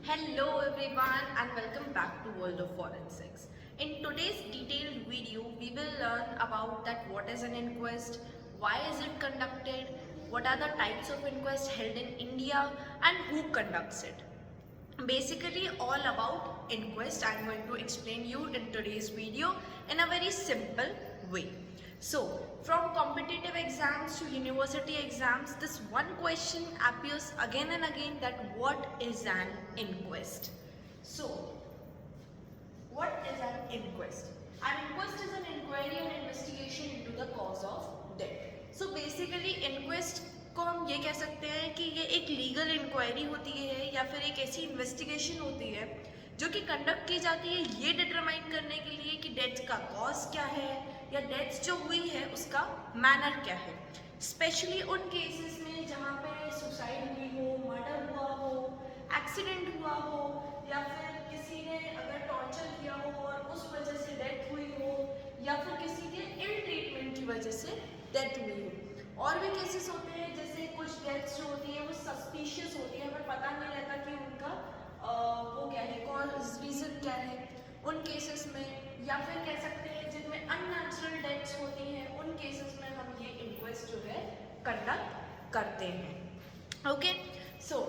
Hello everyone and welcome back to World of Forensics. In today's detailed video, we will learn about that what is an inquest, why is it conducted, what are the types of inquest held in India and who conducts it. Basically all about inquest I am going to explain you in today's video in a very simple way. So from competitive exams to university exams, this one question appears again and again, that what is an inquest? So what is an inquest? An inquest is an inquiry and investigation into the cause of death. So basically inquest को हम ये कह सकते हैं कि ये एक legal inquiry होती है या फिर एक ऐसी इन्वेस्टिगेशन होती है जो कि कंडक्ट की जाती है ये डिटरमाइन करने के लिए कि डेथ का कॉज क्या है या डेथ जो हुई है उसका मैनर क्या है। स्पेशली उन केसेस में जहाँ पे सुसाइड हुई हो, मर्डर हुआ हो, एक्सीडेंट हुआ हो या फिर किसी ने अगर टॉर्चर किया हो और उस वजह से डेथ हुई हो या फिर किसी के इल ट्रीटमेंट की वजह से डेथ हुई हो। और भी केसेस होते हैं जैसे कुछ डेथ्स जो होती है वो सस्पिशियस होती है, हमें पता नहीं रहता कि उनका वो क्या है, कॉज रीज़न क्या है उन केसेस में, या फिर कह सकते हैं जिनमें अननेचुरल डेथ्स होती हैं उन केसेस में हम ये इंक्वेस्ट जो है कंडक्ट करते हैं। ओके, सो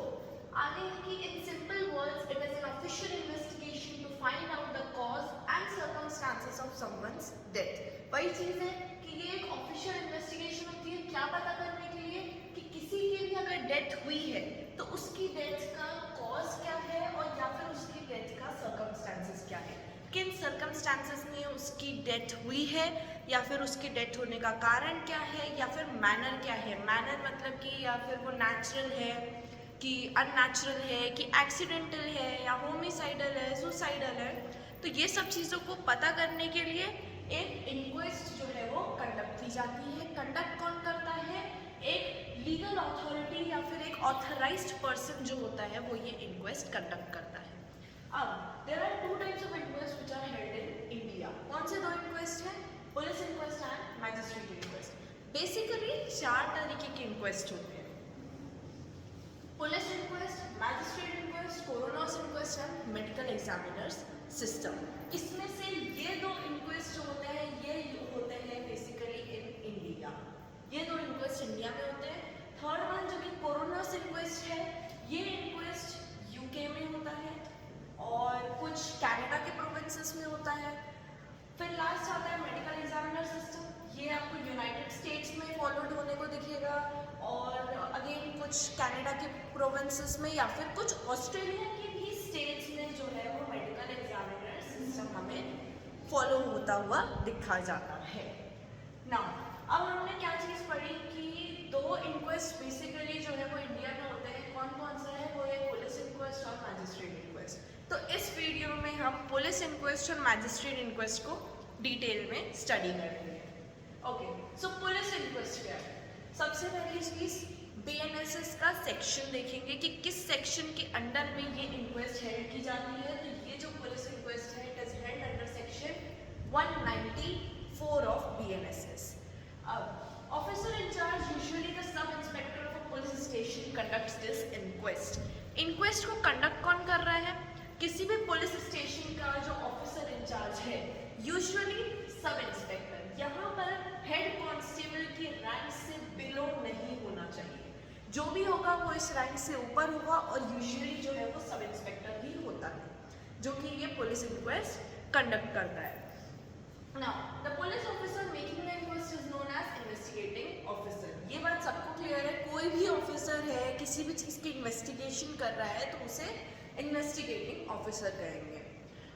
आगे है कि in simple words it is an official investigation to find out the cause and circumstances of someone's death. वही चीज़ है कि ये एक ऑफिशियल इन्वेस्टिगेशन होती है क्या पता करने के लिए कि किसी की भी अगर डेथ हुई है तो उसकी डेथ का कॉज क्या है और या फिर उसकी डेथ का सर्कमस्टांसेस क्या है, किन सर्कमस्टांसेस में उसकी डेथ हुई है या फिर उसकी डेथ होने का कारण क्या है या फिर मैनर क्या है। मैनर मतलब कि या फिर वो नेचुरल है कि अननेचुरल है कि एक्सीडेंटल है या होमिसाइडल है, सुसाइडल है। तो ये सब चीज़ों को पता करने के लिए एक इंक्वेस्ट जो है वो कंडक्ट की जाती है। कंडक्ट कौन करता है? एक लीगल अथॉरिटी या फिर एक ऑथराइज्ड पर्सन जो होता है वो ये इंक्वेस्ट कंडक्ट करता है। अब there are two types of inquest which are held in India. कौन से दो इंक्वेस्ट हैं? Police inquest and magistrate inquest. Basically चार तरीके के इंक्वेस्ट होते हैं: police inquest, magistrate inquest, coroner's inquest and medical examiner's system. इसमें से ये दो इंक्वेस्ट जो होते हैं ये होते हैं बेसिकली इन इंडिया। ये दो इंक्वेस्ट इंडिया में होते हैं। थर्ड वन जो कि कोरोनर्स इंक्वेस्ट है, ये इंक्वेस्ट यूके में होता है और कुछ कनाडा के प्रोविंसेस में होता है। फिर लास्ट आता है मेडिकल एग्जामिनर सिस्टम, ये आपको यूनाइटेड स्टेट्स में फॉलोड होने को दिखेगा और अगेन कुछ कनाडा के प्रोविंसेस में या फिर कुछ ऑस्ट्रेलिया के भी स्टेट्स में जो है वो मेडिकल एग्जामिनर सिस्टम हमें फॉलो होता हुआ दिखा जाता है। नाउ अब हमने क्या चीज़ पढ़ी कि दो इंक्वेस्ट बेसिकली जो है वो इंडिया में होते हैं। कौन कौन सा है? वो है पुलिस इंक्वेस्ट और मैजिस्ट्रेट इंक्वेस्ट। तो इस वीडियो में हम पुलिस इंक्वेस्ट और मैजिस्ट्रेट इंक्वेस्ट को डिटेल में स्टडी करेंगे। ओके, सो पुलिस इंक्वेस्ट क्या है? सबसे पहली चीज़ बीएनएसएस का सेक्शन देखेंगे कि किस सेक्शन के अंडर में ये इंक्वेस्ट हेल्ड की जाती है। तो ये जो पुलिस इंक्वेस्ट है it is held under section 194 of BNSS. अब officer in charge usually the sub inspector of a police station conducts this inquest. Inquest को कंडक्ट कौन कर रहा है? किसी भी पुलिस स्टेशन का जो ऑफिसर इंचार्ज है, यूजुअली सब इंस्पेक्टर। यहाँ पर हेड कांस्टेबल की रैंक से बिलो नहीं होना चाहिए, जो भी होगा वो इस रैंक से ऊपर होगा और यूजुअली जो है वो सब इंस्पेक्टर ही होता है जो कि ये पुलिस इंक्वेस्ट कंडक्ट करता है। Now the police officer making the inquest is known as investigating officer. ये बात सबको क्लियर है, कोई भी ऑफिसर है किसी भी चीज़ की इन्वेस्टिगेशन कर रहा है तो उसे इन्वेस्टिगेटिंग ऑफिसर कहेंगे।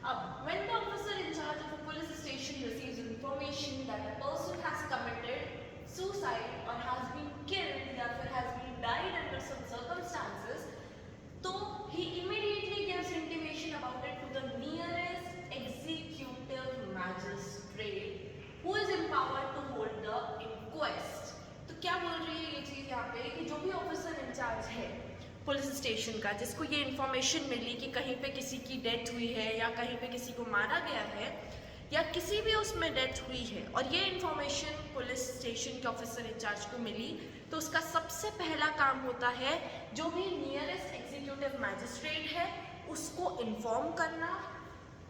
अब when the officer in charge of a police station receives information that a person has committed suicide or has been killed या फिर has been died under some circumstances, तो he immediately gives intimation about it to the nearest executive magistrate who is empowered to hold the inquest। तो क्या बोल रही है ये चीज़ यहाँ पे कि जो भी ऑफिसर इंचार्ज है पुलिस स्टेशन का, जिसको ये इन्फॉर्मेशन मिली कि कहीं पे किसी की डेथ हुई है या कहीं पे किसी को मारा गया है या किसी भी उसमें डेथ हुई है और ये इन्फॉर्मेशन पुलिस स्टेशन के ऑफिसर इंचार्ज को मिली, तो उसका सबसे पहला काम होता है जो भी नियरेस्ट एग्जीक्यूटिव मैजिस्ट्रेट है इन्फॉर्म करना,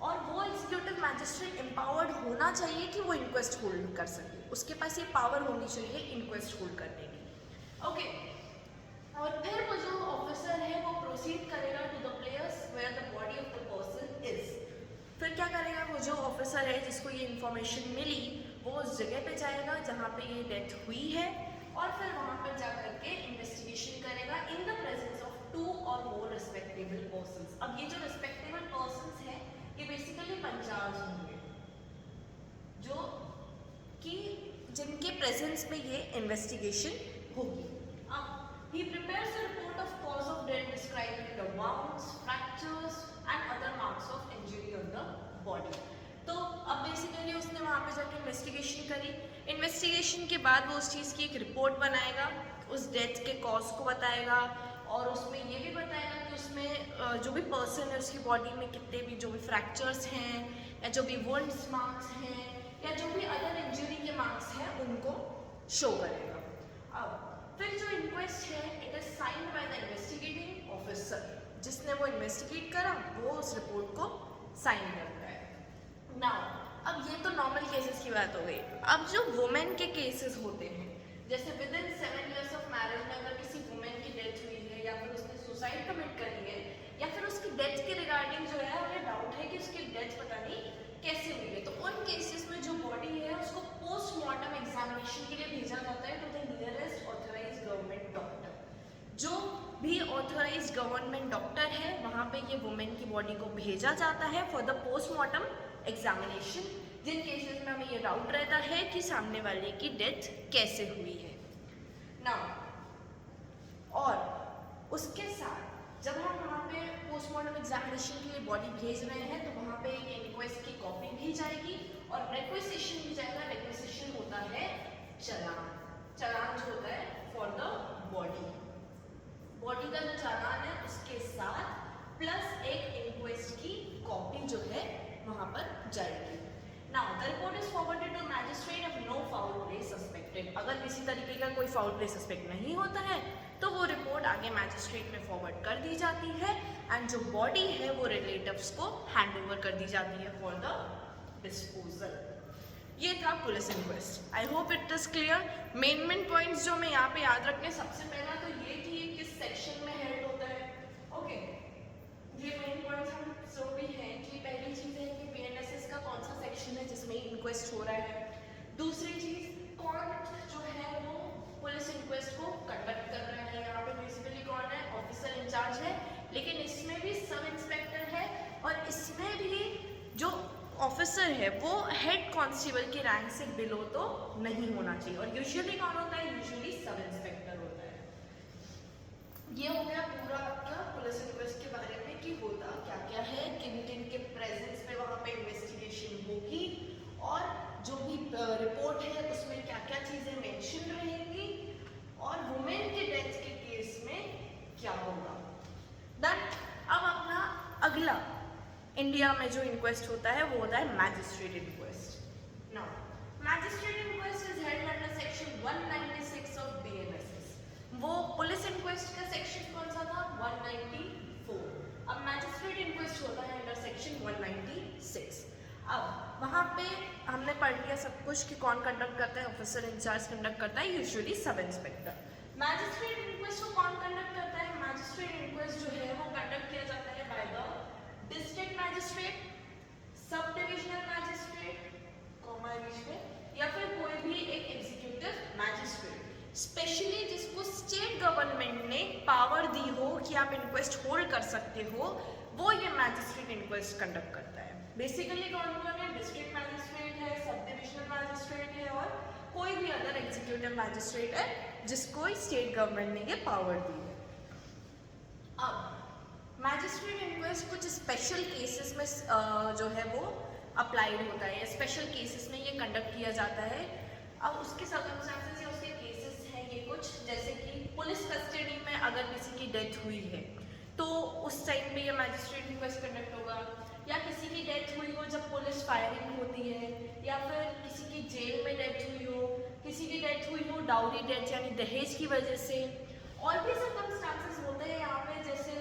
और वो एग्जीक्यूटिव मैजिस्ट्रेट एम्पावर्ड होना चाहिए कि वो इंक्वेस्ट होल्ड कर सके, उसके पास ये पावर होनी चाहिए इंक्वेस्ट होल्ड करने की। ओके, और फिर वो जो ऑफिसर है वो प्रोसीड करेगा to the place where the body of the person is. फिर क्या करेगा, वो जो ऑफिसर है जिसको ये इन्फॉर्मेशन मिली वो उस जगह पे जाएगा जहाँ पे ये डेथ हुई है, और फिर वहाँ पर जा करके इन्वेस्टिगेशन करेगा इन द प्रेजेंस ऑफ 2 और मोर रिस्पेक्टेबल पर्सन्स। अब ये जो रिस्पेक्टेबल पर्सन्स हैं ये बेसिकली पंचार्ज होंगे, जो कि जिनके प्रेजेंस में ये इन्वेस्टिगेशन होगी। अब he prepares a report of cause of death describing the wounds, fractures and other marks of injury on the body. तो अब बेसिकली उसने वहाँ पे जाके इन्वेस्टिगेशन करी, इन्वेस्टिगेशन के बाद वो उस चीज़ की एक रिपोर्ट बनाएगा, उस डेथ के कॉज को बताएगा, और उसमें ये भी बताएगा कि उसमें जो भी पर्सन है उसकी बॉडी में कितने भी जो भी फ्रैक्चर्स हैं या जो भी वुंड्स मार्क्स हैं या जो भी अदर इंजरी के मार्क्स हैं उनको शो करेगा। अब फिर जो इंक्वेस्ट है it is signed by the investigating officer, जिसने वो इन्वेस्टिगेट करा वो उस रिपोर्ट को साइन करता है। नाउ अब ये तो नॉर्मल केसेस की बात हो गई। अब जो वुमेन के केसेस होते हैं, जैसे with in 7 years of marriage में अगर किसी वुमेन की डेथ हुई है या फिर उसने सुसाइड कमिट करी है या फिर उसकी डेथ के रिगार्डिंग जो है हमें डाउट है कि उसकी डेथ पता नहीं कैसे हुई है, तो उन केसेस में जो बॉडी है उसको पोस्टमार्टम एग्जामिनेशन के लिए भेजा जाता है to the nearest authorised government doctor. जो भी ऑथराइज्ड गवर्नमेंट डॉक्टर है वहाँ पे ये वुमेन की बॉडी को भेजा जाता है फॉर द पोस्टमार्टम एग्जामिनेशन, जिन केसेस में हमें ये डाउट रहता है कि सामने वाले की डेथ कैसे हुई है। नाउ और उसके साथ जब हम वहाँ पे पोस्टमार्टम एग्जामिनेशन के लिए बॉडी भेज रहे हैं तो वहाँ पे एक इंक्वेस्ट की कॉपी भी जाएगी और रिक्वेजिशन भी जाएगा। रिक्वेजिशन होता है चालान, चालान जो होता है फॉर द बॉडी, बॉडी का जो चालान है उसके साथ प्लस एक इंक्वेस्ट की कॉपी जो है वहाँ पर जाएगी। Now the report is forwarded to magistrate if no foul play suspected. अगर किसी तरीके का कोई फाउल प्ले सस्पेक्ट नहीं होता है तो वो रिपोर्ट आगे मैजिस्ट्रेट में फॉरवर्ड कर दी जाती है एंड जो बॉडी है वो रिलेटिव्स को हैंड ओवर कर दी जाती है फॉर द डिस्पोजल। ये था police inquest. I hope it is clear. Main points जो हमें यहाँ पे याद रखने, सबसे पहला तो ये कि किस सेक्शन में हेड होता है। ओके, ये मेन पॉइंट्स हम जो भी हैं कि पहली चीज़ है कि बीएनएसएस का कौन सा सेक्शन है जिसमें इंक्वेस्ट हो रहा है। दूसरी चीज़ कौन जो है वो पुलिस इंक्वेस्ट को कंडक्ट कर रहा है। यहाँ पे बेसिकली कौन है, ऑफिसर इंचार्ज है, लेकिन इसमें भी सब इंस्पेक्टर है और इसमें भी जो ऑफिसर है वो हेड कांस्टेबल के रैंक से बिलो तो नहीं होना चाहिए। और यूजुअली कौन होता है, यूजुअली सब इंस्पेक्टर होता है। ये हो गया पूरा आपका पुलिस इंक्वेस्ट के बारे में कि होता क्या क्या है, किन किन के प्रेजेंस में वहाँ पे इन्वेस्टिगेशन होगी और जो भी रिपोर्ट है उसमें क्या क्या चीज़ें मेंशन रहेंगी और वुमेन के डेथ के केस में क्या होगा। देन अब अपना अगला इंडिया में जो इंक्वेस्ट होता है वो होता है magistrate inquest. Now magistrate inquest is held under section 196 of BNSS. वो पुलिस इंक्वेस्ट का सेक्शन कौन सा था, 194। अब मैजिस्ट्रेट इंक्वेस्ट होता है अंडर सेक्शन 196। अब वहाँ पे हमने पढ़ लिया सब कुछ कि कौन कंडक्ट करता है, ऑफिसर इंचार्ज कंडक्ट करता है, usually sub inspector. Magistrate inquest को कौन कंडक्ट करता है, मैजिस्ट्रेट इंक्वेस्ट जो है वो कंडक्ट किया जाता है by the district magistrate, sub divisional magistrate comma बीच में, या फिर कोई भी एक एग्जीक्यूटिव मैजिस्ट्रेट, स्पेशली जिसको स्टेट गवर्नमेंट ने पावर दी हो कि आप इंक्वेस्ट होल्ड कर सकते हो, वो ये मैजिस्ट्रेट इंक्वेस्ट कंडक्ट करता है। बेसिकली कौन कौन है, डिस्ट्रिक्ट मैजिस्ट्रेट है, सब डिविजनल मैजिस्ट्रेट है और कोई भी अदर एग्जीक्यूटिव मैजिस्ट्रेट है जिसको स्टेट गवर्नमेंट ने ये पावर दी है। अब मैजिस्ट्रेट इंक्वेस्ट कुछ स्पेशल केसेस में जो है वो अप्लाइड होता है, स्पेशल केसेस में ये कंडक्ट किया जाता है। अब उसके सर्कमस्टेंसेस या उसके केसेस हैं ये कुछ, जैसे कि पुलिस कस्टडी में अगर किसी की डेथ हुई है तो उस टाइम पे ये मैजिस्ट्रेट इंक्वेस्ट कंडक्ट होगा, या किसी की डेथ हुई हो जब पुलिस फायरिंग होती है, या फिर किसी की जेल में डेथ हुई हो, किसी की डेथ हुई हो डाउरी डेथ यानी दहेज की वजह से। और भी सर्कमस्टेंसेस होते हैं यहाँ पे, जैसे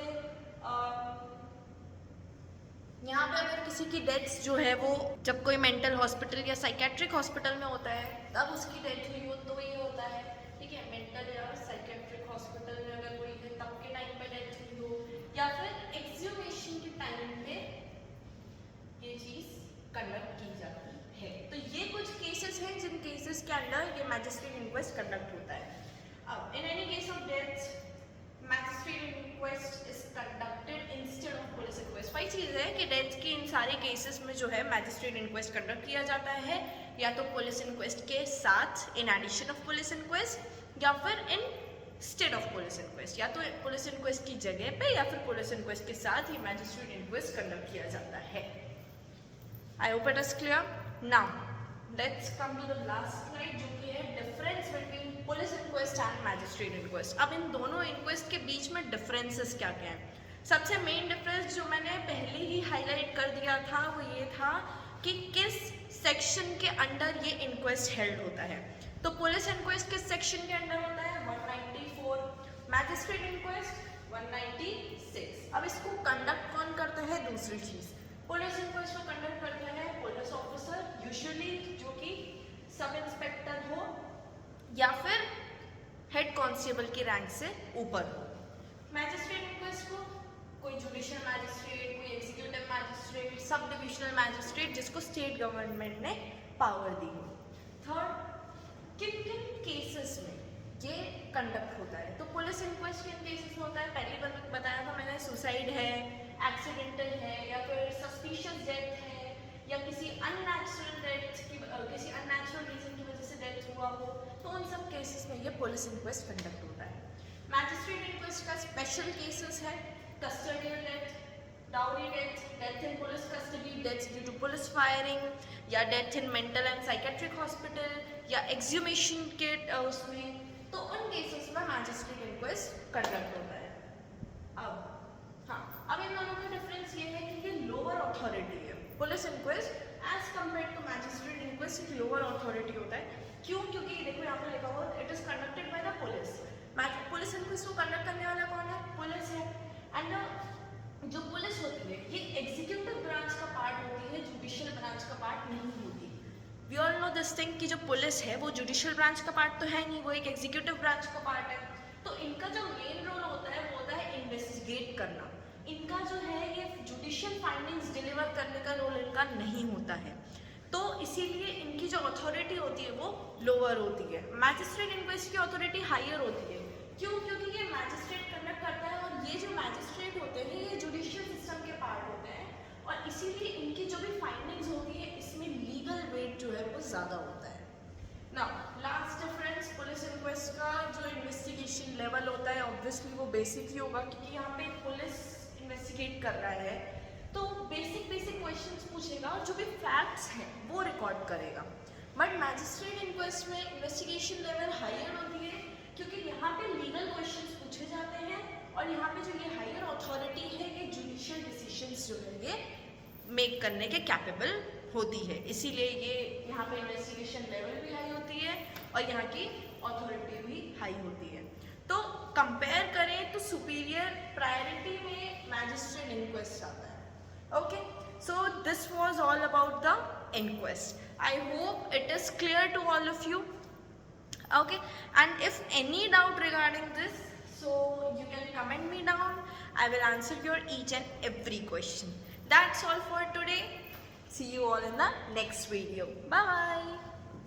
यहाँ पे अगर किसी की डेथ जो है वो जब कोई मेंटल हॉस्पिटल या साइकेट्रिक हॉस्पिटल में होता है तब उसकी डेथ हुई हो तो ये होता है, ठीक है, मेंटल या साइकेट्रिक हॉस्पिटल में अगर कोई है तब के टाइम पे डेथ हुई हो, या फिर एक्सह्यूमेशन के टाइम पे ये चीज कंडक्ट की जाती है। तो ये कुछ केसेस हैं जिन केसेस के अंदर ये मैजिस्ट्रेट इंक्वेस्ट कंडक्ट होता है। अब in any case of death magistrate inquest is conducted instead of police inquest. वही चीज़ है कि डेथ के इन सारे केसेस में जो है मैजिस्ट्रेट इंक्वेस्ट कंडक्ट किया जाता है, या तो पुलिस इंक्वेस्ट के साथ in addition of police inquest, या फिर instead of police inquest, या तो पुलिस इंक्वेस्ट की जगह पे या फिर पुलिस इंक्वेस्ट के साथ ही मैजिस्ट्रेट इंक्वेस्ट कंडक्ट किया जाता है। I hope it is clear. Now let's come to the last slide जो कि है difference between police inquest and magistrate inquest. अब इन दोनों इंक्वेस्ट के बीच में डिफरेंसेस क्या क्या हैं? सबसे मेन डिफरेंस जो मैंने पहले ही हाईलाइट कर दिया था वो ये था कि किस सेक्शन के अंडर ये इंक्वेस्ट हेल्ड होता है। तो पुलिस इंक्वेस्ट किस सेक्शन के अंडर होता है? 194। Magistrate inquest 196। अब इसको कंडक्ट कौन करता है? दूसरी चीज, पुलिस इंक्वेस्ट को कंडक्ट करता है पुलिस ऑफिसर, यूजुअली जो कि सब इंस्पेक्टर हो या फिर हेड कांस्टेबल की रैंक से ऊपर हो। मैजिस्ट्रेट इंक्वेस्ट को कोई जुडिशियल मैजिस्ट्रेट, कोई executive magistrate, sub divisional magistrate जिसको स्टेट गवर्नमेंट ने पावर दी हो। थर्ड, किन किन केसेस में ये कंडक्ट होता है? तो पुलिस इंक्वेस्ट किन केसेस में होता है? पहले बताया था मैंने, सुसाइड है, एक्सीडेंटल है, या फिर सस्पिशियस डेथ है, या किसी अननेचुरल डेथ की, किसी अननेचुरल रीजन की वजह से डेथ हुआ हो, तो उन सब केसेस में ये पुलिस इंक्वेस्ट कंडक्ट होता है। मैजिस्ट्रेट इंक्वेस्ट का स्पेशल केसेस है custodial death, dowry death, death in police custody, death due to police firing, या death in mental and psychiatric hospital, या एक्सह्यूमेशन के उसमें, तो उन केसेस में मैजिस्ट्रेट इंक्वेस्ट कंडक्ट होता है। अब इन दोनों का डिफरेंस ये है कि ये लोअर अथॉरिटी है। Police inquest as compare to magistrate inquest एक लोअर अथॉरिटी होता है। क्यों? क्योंकि देखो यहाँ पे लिखा हुआ it is conducted by the police. Police inquest को कंडक्ट करने वाला कौन है? पुलिस है। एंड जो पुलिस होती है ये एग्जीक्यूटिव ब्रांच का पार्ट होती है, जुडिशियल ब्रांच का पार्ट नहीं होती। We all know this thing कि जो पुलिस है वो जुडिशियल ब्रांच का पार्ट तो है नहीं, वो एक एग्जीक्यूटिव ब्रांच का पार्ट है। तो इनका जो मेन रोल होता है वो होता है इन्वेस्टिगेट करना। इनका जो है ये जुडिशियल फाइंडिंग्स डिलीवर करने का रोल इनका नहीं होता है, तो इसीलिए इनकी जो अथॉरिटी होती है वो लोअर होती है। मैजिस्ट्रेट इंक्वेस्ट की अथॉरिटी हायर होती है। क्यों? क्योंकि ये मैजिस्ट्रेट कंडक्ट करता है, और ये जो मैजिस्ट्रेट होते हैं ये जुडिशियल सिस्टम के पार्ट होते हैं, और इसीलिए इनकी जो भी फाइंडिंग्स होती है इसमें लीगल वेट जो है वो ज़्यादा होता है। Now last difference, police inquest का जो इन्वेस्टिगेशन लेवल होता है ऑब्वियसली वो बेसिक ही होगा, क्योंकि यहाँ पे पुलिस इन्वेस्टिगेट कर रहा है तो बेसिक क्वेश्चंस पूछेगा और जो भी फैक्ट्स हैं वो रिकॉर्ड करेगा। बट मैजिस्ट्रेट इंक्वेस्ट में इन्वेस्टिगेशन लेवल हायर होती है, क्योंकि यहाँ पे लीगल क्वेश्चंस पूछे जाते हैं, और यहाँ पे जो ये हायर अथॉरिटी है ये जुडिशियल डिसीजंस जो है ये मेक करने के कैपेबल होती है, इसीलिए ये यहाँ पे इन्वेस्टिगेशन लेवल भी हाई होती है और यहाँ की अथॉरिटी भी हाई होती है। तो कंपेयर करें तो सुपीरियर प्रायोरिटी में मैजिस्ट्रेट इंक्वेस्ट आता है। Okay, so this was all about the inquest. I hope it is clear to all of you. Okay, and if any doubt regarding this, so you can comment me down. I will answer your each and every question. That's all for today. See you all in the next video. Bye.